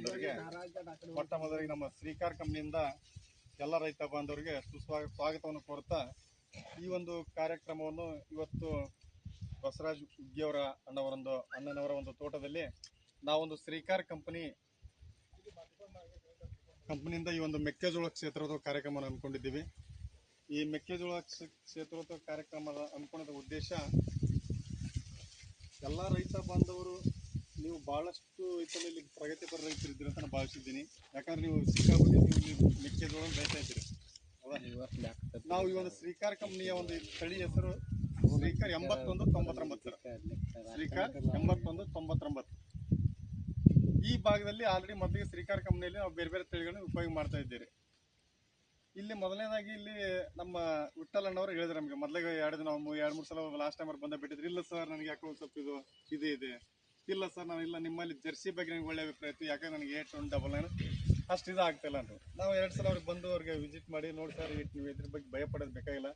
ಬಾಂಧವರಿಗೆ ಮೊಟ್ಟ ಮೊದಲಿಗೆ ನಮ್ಮ ಶ್ರೀಕಾರ್ ಕಂಪ್ನಿಯಿಂದ ಎಲ್ಲ ರೈತ ಬಾಂಧವರಿಗೆ ಸ್ವಾಗತವನ್ನು ಕೋರುತ್ತಾ ಈ ಒಂದು ಕಾರ್ಯಕ್ರಮವನ್ನು ಇವತ್ತು ಬಸವರಾಜ್ ಉಗ್ಗಿಯವರ ಅಣ್ಣನವರ ಒಂದು ತೋಟದಲ್ಲಿ ನಾವೊಂದು ಶ್ರೀಕಾರ್ ಕಂಪನಿಯಿಂದ ಈ ಒಂದು ಮೆಕ್ಕೆಜೋಳ ಕ್ಷೇತ್ರದ ಕಾರ್ಯಕ್ರಮ ಹಮ್ಮಿಕೊಂಡಿದ್ದೀವಿ. ಈ ಮೆಕ್ಕೆಜೋಳ ಕ್ಷೇತ್ರದ ಕಾರ್ಯಕ್ರಮದ ಹಮ್ಮಿಕೊಂಡ ಉದ್ದೇಶ ಎಲ್ಲ ರೈತ ಬಾಂಧವರು ನೀವು ಬಹಳಷ್ಟು ರೈತರಲ್ಲಿ ಪ್ರಗತಿಪರ ರೈತರಿದ್ದೀರಿ ಅಂತ ನಾನು ಭಾವಿಸಿದ್ದೀನಿ. ಯಾಕಂದ್ರೆ ನೀವು ಸಿಕ್ಕಾಪಟ್ಟೆ ನೀವು ಮೆಕ್ಕೆಜೋಳ ಬೆಳೀತಾ ಇದ್ದೀರಿ. ನಾವು ಈ ಒಂದು ಶ್ರೀಕಾರ್ ಕಂಪ್ನಿಯ ಒಂದು ತಳಿ ಹೆಸರು ಶ್ರೀಕಾರ್ 8199 ಶ್ರೀಕಾರ್ 8199. ಈ ಭಾಗದಲ್ಲಿ ಆಲ್ರೆಡಿ ಮೊದಲಿಗೆ ಶ್ರೀಕಾರ್ ಕಂಪ್ನಿಯಲ್ಲಿ ನಾವು ಬೇರೆ ಬೇರೆ ತಳಿಗಳನ್ನು ಉಪಯೋಗ ಮಾಡ್ತಾ ಇದ್ದೀರಿ. ಇಲ್ಲಿ ಮೊದಲನೇದಾಗಿ ಇಲ್ಲಿ ನಮ್ಮ ವಿಠ್ಠಲಣ್ಣವರು ಹೇಳಿದ್ರು ನಮಗೆ ಮೊದಲಿಗೆ 2-3 ಸಲ ಲಾಸ್ಟ್ ಟೈಮ್ ಅವ್ರು ಬಂದ ಬಿಟ್ಟಿದ್ರು. ಇಲ್ಲ ಸರ್ ನನಗೆ ಯಾಕೋ ಸ್ವಲ್ಪ ಇದು ಇದೆ. ಇಲ್ಲ ಸರ್ ನಾನು ಇಲ್ಲ ನಿಮ್ಮಲ್ಲಿ ಜರ್ಸಿ ಬಗ್ಗೆ ನನಗೆ ಒಳ್ಳೆ ಅಭಿಪ್ರಾಯ ಇತ್ತು. ಯಾಕಂದ್ರೆ ನನಗೆ 8-1-9 ಅಷ್ಟು ಇದು ಆಗ್ತಾಯಿಲ್ಲ ಅಂತ ನಾವು 2 ಸಲ ಅವ್ರಿಗೆ ಬಂದು ಅವ್ರಿಗೆ ವಿಸಿಟ್ ಮಾಡಿ ನೋಡಿ ಸರ್ ನೀವು ಇದ್ರ ಬಗ್ಗೆ ಭಯ ಪಡೋದು ಬೇಕಾಗಿಲ್ಲ.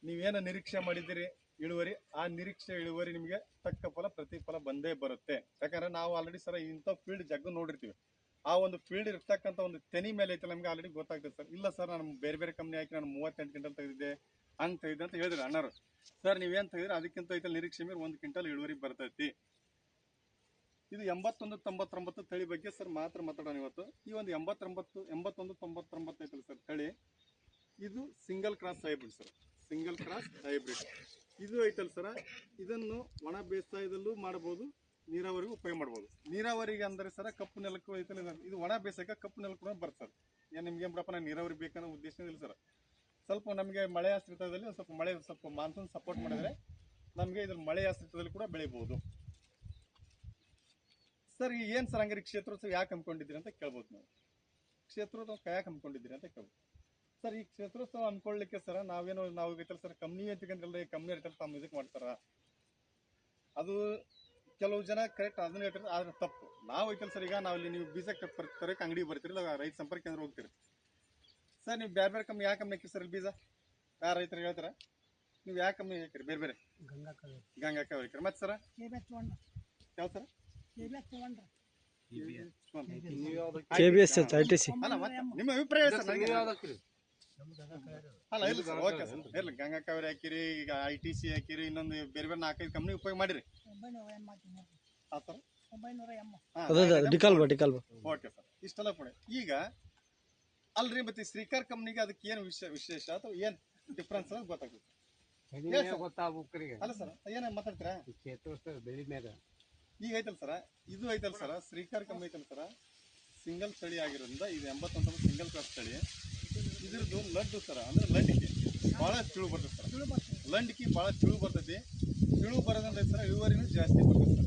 ನೀವೇನು ನಿರೀಕ್ಷೆ ಮಾಡಿದ್ದೀರಿ ಇಳುವರಿ, ಆ ನಿರೀಕ್ಷೆ ಇಳುವರಿ ನಿಮಗೆ ತಕ್ಕ ಫಲ ಪ್ರತಿಫಲ ಬಂದೇ ಬರುತ್ತೆ. ಯಾಕಂದ್ರೆ ನಾವು ಆಲ್ರೆಡಿ ಸರ್ ಇಂಥ ಫೀಲ್ಡ್ ಜಗ್ಗು ನೋಡಿರ್ತೀವಿ. ಆ ಒಂದು ಫೀಲ್ಡ್ ಇರ್ತಕ್ಕಂಥ ಒಂದು ತೆನಿ ಮೇಲೆ ಐತಲ್ಲ ನಮಗೆ ಆಲ್ರೆಡಿ ಗೊತ್ತಾಗ್ತದೆ ಸರ್. ಇಲ್ಲ ಸರ್ ನಾನು ಬೇರೆ ಕಂಪ್ನಿ ಹಾಕಿ ನಾನು 38 ಕ್ವಿಂಟಲ್ ತೆಗೆದಿದ್ದೆ ಹಂಗೆ ತೆಗೆದಿದ್ದೆ ಅಂತ ಹೇಳಿದ್ರು ಅಣ್ಣರು. ಸರ್ ನೀವೇನು ತೆಗೆದ್ರೆ ಅದಕ್ಕಿಂತ ಐತಲ್ಲ ನಿರೀಕ್ಷೆ ಮೇಲೆ 1 ಕ್ವಿಂಟಲ್ ಇಳುವರಿ ಬರ್ತೈತಿ. ಇದು 8199 ತಳಿ ಬಗ್ಗೆ ಸರ್ ಮಾತಾಡೋಣ ಇವತ್ತು. ಈ ಒಂದು 8199 ಐತಲ್ಲ ಸರ್ ತಳಿ, ಇದು single cross hybrid sir. Single cross hybrid ಇದು ಐತಲ್ಲ ಸರ, ಇದನ್ನು ಒಣ ಬೇಸಾಯದಲ್ಲೂ ಮಾಡ್ಬೋದು, ನೀರಾವರಿಗೂ ಉಪಯೋಗ ಮಾಡ್ಬೋದು. ನೀರಾವರಿಗೆ ಅಂದರೆ ಸರ ಕಪ್ಪು ನೆಲಕ್ಕೂ ಐತಲ್ಲ, ಇದು ಒಣ ಬೇಸಾಯಕ್ಕೆ ಕಪ್ಪು ನೆಲಕ್ಕೂ ಬರ್ತದೆ. ಏನು ನಿಮ್ಗೆ ಏನು ಬಿಡಪ್ಪ ನಾನು ನೀರಾವರಿ ಬೇಕನ್ನೋ ಉದ್ದೇಶ ಇಲ್ಲ ಸರ್. ಸ್ವಲ್ಪ ನಮಗೆ ಮಳೆ ಆಶ್ರಿತದಲ್ಲಿ ಸ್ವಲ್ಪ ಮಾನ್ಸೂನ್ ಸಪೋರ್ಟ್ ಮಾಡಿದರೆ ನಮಗೆ ಇದ್ರ ಮಳೆ ಆಶ್ರಿತದಲ್ಲಿ ಕೂಡ ಬೆಳಿಬೋದು ಸರ್. ಈಗ ಏನು ಸರ್ ಹಂಗಾರೆ ಕ್ಷೇತ್ರೋತ್ಸವ ಯಾಕೆ ಹಮ್ಮಿಕೊಂಡಿದ್ದೀರಿ ಅಂತ ಕೇಳ್ಬೋದು. ನಾವು ಕ್ಷೇತ್ರೋತ್ಸವ ಯಾಕೆ ಹಮ್ಮಿಕೊಂಡಿದ್ದೀರಿ ಅಂತ ಕೇಳ್ಬೋದು ಸರ್. ಈ ಕ್ಷೇತ್ರೋತ್ಸವ ಹಮ್ಮಿಕೊಳ್ಳಲಿಕ್ಕೆ ಸರ್ ನಾವು ಐತಲ್ಲ ಸರ್ ಕಂಪ್ನಿ ಅಂತಂದ್ರಲ್ಲ, ಈ ಕಂಪ್ನಿ ಇರ್ತಲ್ಲ ತಮ್ಮ ಇದಕ್ಕೆ ಮಾಡ್ತಾರ. ಅದು ಕೆಲವು ಜನ ಕರೆಕ್ಟ್ ಅದನ್ನ ಹೇಳ್ತಾರೆ, ಆದ್ರೆ ತಪ್ಪು. ನಾವು ಐತಲ್ಲ ಸರ್, ಈಗ ನಾವು ಇಲ್ಲಿ ನೀವು ಬೀಜ ತರಕ್ಕೆ ಅಂಗಡಿ ಬರ್ತೀರಲ್ಲ, ರೈತ ಸಂಪರ್ಕ ಕೇಂದ್ರ ಹೋಗ್ತೀರಿ ಸರ್. ನೀವು ಬೇರೆ ಕಂಪ್ನಿ ಯಾವ ಕಂಪ್ನಿ ಹಾಕಿ ಸರ್ ಇಲ್ಲಿ ಬೀಜ ಯಾರು ರೈತರಿಗೆ ಹೇಳ್ತಾರ? ನೀವು ಯಾವ ಕಂಪ್ನಿ ಹಾಕಿರಿ? ಬೇರೆ ಗಂಗಾ ಕಾವೇರಿ ಹಾಕಿರಿ. ಮತ್ತೆ ಸರ ಯಾವ ಸರ್ ನಿಮ್ಮ ಅಭಿಪ್ರಾಯ ಅಲ್ಲ ಇಲ್ಲ ಸರ್. ಓಕೆ ಸರ್, ಇಲ್ಲ ಗಂಗಾ ಕಾವೇರಿ ಹಾಕಿರಿ, ಈಗ ITC ಹಾಕಿರಿ, ಇನ್ನೊಂದು ಬೇರೆ 4-5 ಕಂಪ್ನಿ ಉಪಯೋಗ ಮಾಡಿರಿ. ಓಕೆ ಸರ್, ಇಷ್ಟೆಲ್ಲ ಕೊಡಿ. ಈಗ ಅಲ್ರಿ ಮತ್ತೆ ಶ್ರೀಕಾರ್ ಕಂಪ್ನಿಗೆ ಅದಕ್ಕೆ ಏನು ವಿಶೇಷ ಅಥವಾ ಏನ್ ಡಿಫ್ರೆನ್ಸ್ ಅಂತ ಗೊತ್ತಾಗುತ್ತೆ ಅಲ್ಲ ಸರ್? ಏನ ಮಾತಾಡ್ತೀರಾ? ಈಗ ಐತಲ್ಲ ಸರ, ಇದು ಐತಲ್ಲ ಸರ ಶ್ರೀಕಾರ್ ಕಂಪ್ನಿ ಐತಲ್ಲ ಸರ, ಸಿಂಗಲ್ ತಳಿ ಆಗಿರೋದ್ರಿಂದ ಇದು 81 ಸಿಂಗಲ್ ಕ್ರಾಸ್ ತಳಿ. ಇದ್ರದ್ದು ಲಡ್ಡು ಸರ, ಅಂದ್ರೆ ಲಂಡಿಕೆ ಭಾಳ ತಿಳು ಬರ್ತದೆ ಸರ್. ಲಂಡಿಕೆ ಭಾಳ ತಿಳು ಬರ್ತೈತಿ. ತಿಳು ಬರೋದ್ರಿಂದ ಸರ ಇಳುವರಿನೂ ಜಾಸ್ತಿ ಬರ್ತದೆ ಸರ್.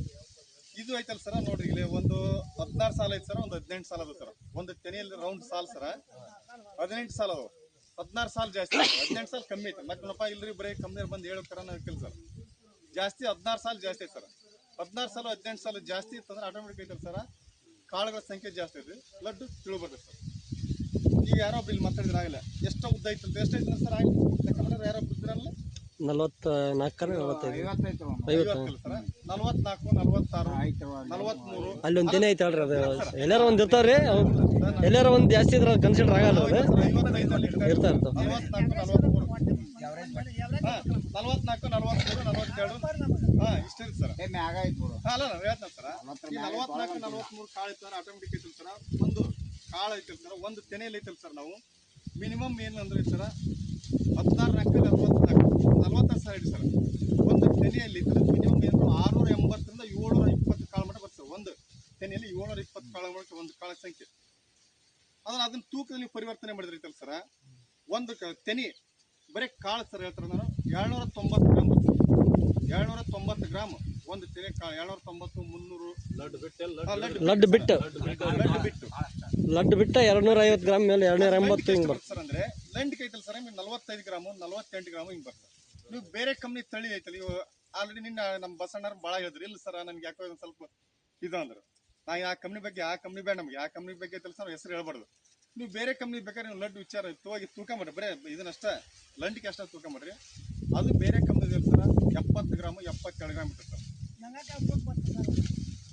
ಇದು ಐತಲ್ಲ ಸರ ನೋಡ್ರಿ, ಇಲ್ಲಿ ಒಂದು 16 ಸಾಲ ಐತೆ ಸರ, ಒಂದು 18 ಸಾಲ ಅದ ಸರ್. ಒಂದು ತೆನೆಯಲ್ಲಿ ರೌಂಡ್ ಸಾಲ್ ಸರ 18 ಸಾಲ ಅದಾವ. 16 ಸಾಲ ಜಾಸ್ತಿ, 18 ಸಾಲ ಕಮ್ಮಿ ಐತೆ. ಮತ್ತೆ ಇಲ್ರಿ ಬರೀ ಕಂಪ್ನಿ ಬಂದು ಹೇಳ್ತಾರ ಅನ್ನೋಕ್ಕಿಲ್ಲ ಸರ್. ಜಾಸ್ತಿ 16 ಸಾಲ ಜಾಸ್ತಿ ಐತೆ ಸರ್. 16 ಸಾಲ 18 ಸಾಲ ಜಾಸ್ತಿ ಇತ್ತಂದ್ರೆ ಆಟೋಮೆಟಿಕ್ ಐತಲ್ಲ ಸರ, ಕಾಳುಗಳ ಸಂಖ್ಯೆ ಜಾಸ್ತಿ ಐತಿ, ಲಡ್ಡು ತಿಳು ಬರ್ತದೆ ಸರ್. ಈಗ ಯಾರೋ ಬಿಲ್ ಮಾತಾಡಿದ್ರೆ ಆಗಲ್ಲ, ಎಷ್ಟು ಉದ್ದ ಐತಂತ ಎಷ್ಟೈತೆ ಸರ್? ಆಗಿ ಯಾಕಂದ್ರೆ ಯಾರೋ ಬಿದ್ದಿರಲ್ಲ 44 ಸರ್, 44, 46, 43 ಅಲ್ಲಿ ಒಂದು ದಿನ ಐತೆ ಹೇಳ್ರಿ. ಅದು ಎಲ್ಲಾರ ಒಂದು ಇರ್ತಾವ್ರಿ, ಎಲ್ಲಾರ ಒಂದು ಜಾಸ್ತಿ ಇದ್ರ ಕನ್ಸಿಡರ್ ಆಗಲ್ಲ. ಅದು ಇರ್ತಾ 44, 43, 42 ಇಷ್ಟ ಇರುತ್ತೆ ಸರ್. ಅಲ್ಲ ಹೇಳ್ತಾನೆ ಸರ್, ಈ 44, 43 ಕಾಳು ಐತಂದ್ರೆ ಆಟೋಮೆಟಿಕ್ ಐತಲ್ಲ ಸರ, ಒಂದು ಕಾಳು ಐತಲ್ಲ ಸರ್, ಒಂದು ತೆನೆಯಲ್ಲಿ ಐತಲ್ಲ ಸರ್, ನಾವು ಮಿನಿಮಮ್ ಏನಂದ್ರೆ ಸರ 16 44 ಸೈಡ್ ಸರ್. ಒಂದು ತೆನೆಯಲ್ಲಿ ಮಿನಿಮಮ್ ಏನು 680 ರಿಂದ 720 ಕಾಳು ಮಟ್ಟ ಬರ್ತದೆ. ಒಂದು ತೆನೆಯಲ್ಲಿ 720 ಕಾಳು ಮಟ್ಟ ಒಂದು ಕಾಳ ಸಂಖ್ಯೆ. ಅದನ್ನ ತೂಕದಲ್ಲಿ ಪರಿವರ್ತನೆ ಮಾಡಿದ್ರೈತಲ್ಲ ಸರ, ಒಂದು ತೆನೆ ಬರೀ ಕಾಳು ಸರ್ ಹೇಳ್ತಾರೆ ನಾನು 790 ಗ್ರಾಮ್ ಬರ್ತದೆ. 790 ಗ್ರಾಮ್ ಒಂದು ತೆನೆ ಕಾಳು, 790, 300 ಲಡ್ಡು ಬಿಟ್ಟು 250 ಗ್ರಾಮ್ ಮೇಲೆ 280 ಹಿಂಗೆ ಬರ್ತದೆ ಸರ್. ಅಂದ್ರೆ ಲಂಡಿಕೆ ಐತಲ್ಲ ಸರ್, 45 ಗ್ರಾಮು 48 ಗ್ರಾಮು ಹಿಂಗೆ ಬರ್ತದೆ. ನೀವು ಬೇರೆ ಕಂಪ್ನಿ ತಳಿ ಐತಲ್ಲ, ಇವು ಆಲ್ರೆಡಿ ನಿನ್ನ ನಮ್ಮ ಬಸಣ್ಣರು ಭಾಳ ಹೇಳಿದ್ರು. ಇಲ್ಲ ಸರ್ ನನಗೆ ಯಾಕೋ ಒಂದು ಸ್ವಲ್ಪ ಇದು ಅಂದ್ರೆ ನಾ ಆ ಕಂಪ್ನಿ ಬಗ್ಗೆ, ಆ ಕಂಪ್ನಿ ಬೇಡ ನಮಗೆ, ಆ ಕಂಪ್ನಿ ಬಗ್ಗೆ ಐತಲ್ಲ ಸರ್ ಹೆಸರು ಹೇಳ್ಬಾರ್ದು. ನೀವು ಬೇರೆ ಕಂಪ್ನಿ ಬೇಕಾದ್ರೆ ನೀವು ಲಡ್ಡು ವಿಚಾರ ಹೋಗಿ ತೂಕ ಮಾಡ್ರಿ, ಬರೀ ಇದನ್ನಷ್ಟ ಲಂಡಿಕೆ ಅಷ್ಟ ತೂಕ ಮಾಡ್ರಿ. ಅದು ಬೇರೆ ಕಂಪ್ನಿ ಸರ 70 ಗ್ರಾಮು 72 ಗ್ರಾಮ್ ಇರ್ತದೆ ಸರ್.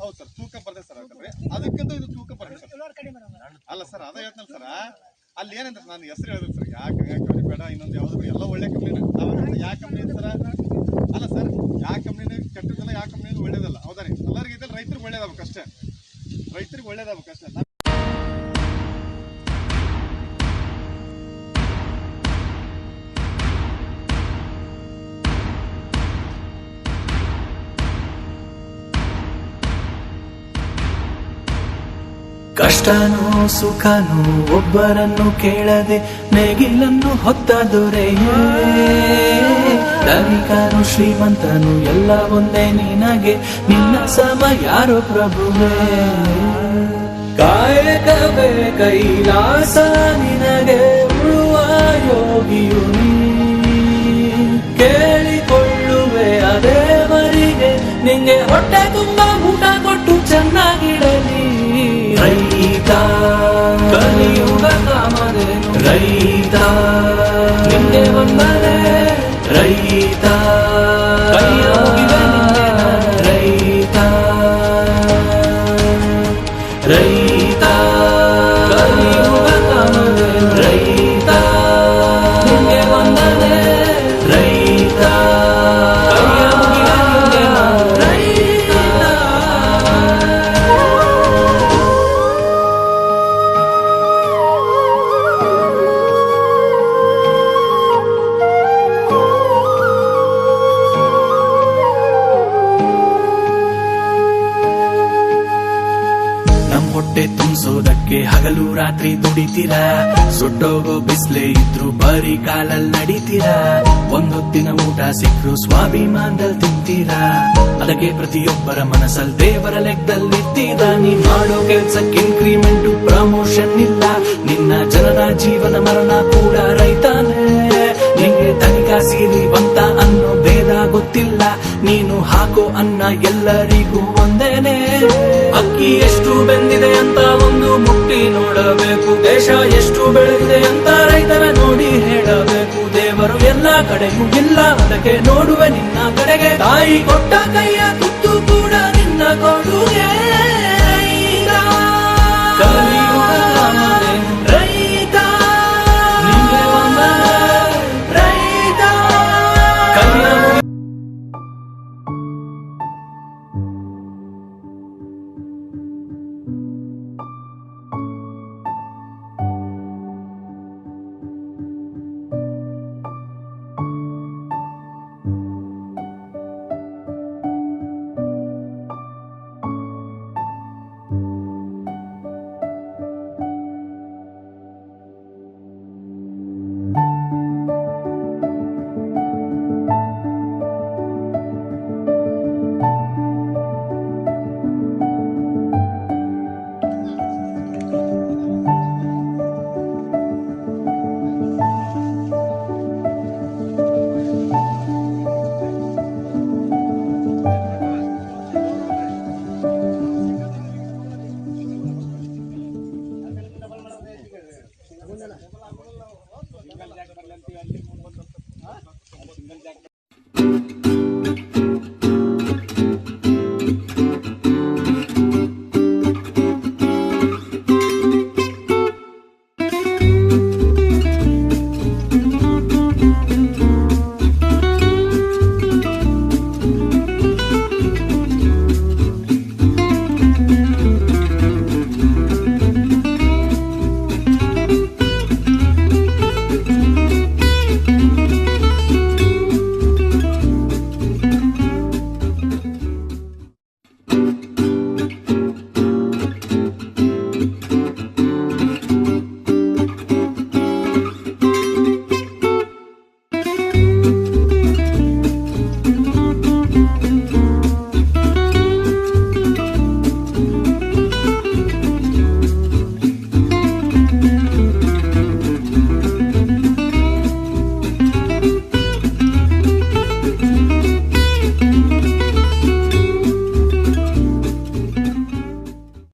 ಹೌದು ಸರ್, ತೂಕ ಬರ್ತದೆ ಸರ್. ಯಾಕಂದ್ರೆ ಅದಕ್ಕಿಂತ ಇದು ತೂಕ ಬರ್ತದೆ ಸರ್. ಅಲ್ಲ ಸರ್, ಅದ ಹೇಳ್ತಾನೆ ಸರ್. ಅಲ್ಲಿ ಏನಂದ್ರೆ ನಾನು ಹೆಸರು ಹೇಳಿದ್ರು ಸರ್, ಯಾಕೆ ಕಂಪ್ನಿ ಬೇಡ, ಇನ್ನೊಂದು ಯಾವ್ದು ಎಲ್ಲ ಒಳ್ಳೆ ಕಂಪ್ನಿನ. ನಾವು ಯಾವ ಕಂಪ್ನಿ ಸರ ಅಲ್ಲ ಸರ್, ಯಾವ ಕಂಪ್ನಿನ ಕೆಟ್ಟದಲ್ಲ, ಯಾವ ಕಂಪ್ನಿ ಒಳ್ಳೇದಲ್ಲ. ಹೌದಾ ರೀ? ಎಲ್ಲರಿಗೂ ಇದ್ದಲ್ಲಿ ರೈತರಿಗೆ ಒಳ್ಳೇದಾಗಬೇಕಷ್ಟೇ, ರೈತರಿಗೆ ಒಳ್ಳೇದಾಗಬೇಕಷ್ಟೇ. ಕಷ್ಟನೋ ಸುಖನೋ ಒಬ್ಬರನ್ನು ಕೇಳದೆ ನೇಗಿಲನ್ನು ಹೊತ್ತ ದೊರೆಯೇ, ಧನಿಕನು ಶ್ರೀಮಂತನು ಎಲ್ಲ ಒಂದೇ ನಿನಗೆ, ನಿನ್ನ ಸಮ ಯಾರೋ ಪ್ರಭುವೇ. ಕಾಯಕವೇ ಕೈಲಾಸ ನಿನಗೆ, ಉಳುವ ಯೋಗಿಯು ನೀ. ಕೇಳಿಕೊಳ್ಳುವೆ ಅದೇವರಿಗೆ, ನಿಂಗೆ ಹೊಟ್ಟೆ ತುಂಬ ಊಟ ಕೊಟ್ಟು ಚೆನ್ನಾಗಿಡಲಿ. ರೈತ ಕಲಿಯುಗ ಕಾಮಧೇನು, ರೈತ ನಿಂಗೆ ವಂದನೆ. ರೈತ ಕೈಯ ಮುಗಿವೆ ನಿಂಗೆ ನಾನು, ರೈತ ರೈತ ಕಲಿಯುಗ ಕಾಮಧೇನು, ರೈತ ನಿಂಗೆ ವಂದನೆ. ರೈತ ಕೈಯ ಮುಗಿವೆ ನಿಂಗೆ ನಾನು, ರೈತ. ಹೊಟ್ಟೆ ತುಂಬಿಸೋದಕ್ಕೆ ಹಗಲು ರಾತ್ರಿ ದುಡಿತೀರಾ, ಸುಟ್ಟೋಗೋ ಬಿಸ್ಲೇ ಇದ್ರು ಬರೀ ಕಾಲಲ್ಲಿ ನಡೀತೀರಾ. ಒಂದೊತ್ತಿನ ಊಟ ಸಿಕ್ಕರು ಸ್ವಾಭಿಮಾನದಲ್ಲಿ ತಿಂತೀರಾ, ಅದಕ್ಕೆ ಪ್ರತಿಯೊಬ್ಬರ ಮನಸ್ಸಲ್ಲಿ ದೇವರ ಲೆಕ್ಕದಲ್ಲಿರ್ತೀರಾ. ನೀ ಮಾಡೋ ಕೆಲ್ಸಕ್ಕೆ ಇನ್ಕ್ರಿಮೆಂಟ್ ಪ್ರಮೋಷನ್ ಇಲ್ಲ, ನಿನ್ನ ಜನರ ಜೀವನ ಮರಣ ಕೂಡ ರೈತಾನೇ. ನಿಂಗೆ ಧನಿಕ ಸಿರಿವಂತ ಅನ್ನೋ ಭೇದ ಗೊತ್ತಿಲ್ಲ, ನೀನು ಹಾಕೋ ಅನ್ನ ಎಲ್ಲರಿಗೂ ಒಂದೇನೆ. ಅಕ್ಕಿ ಎಷ್ಟು ಬೆಂದಿದೆ ಅಂತ ಒಂದು ಮುಟ್ಟಿ ನೋಡಬೇಕು, ದೇಶ ಎಷ್ಟು ಬೆಳೆದಿದೆ ಅಂತ ರೈತರ ನೋಡಿ ಹೇಳಬೇಕು. ದೇವರು ಎಲ್ಲ ಕಡೆಗೂ ಇಲ್ಲ, ಅದಕ್ಕೆ ನೋಡುವೆ ನಿನ್ನ ಕಡೆಗೆ. ತಾಯಿ ಕೊಟ್ಟ ಕೈಯ ತುತ್ತು ಕೂಡ ನಿನ್ನ ಕೊಡ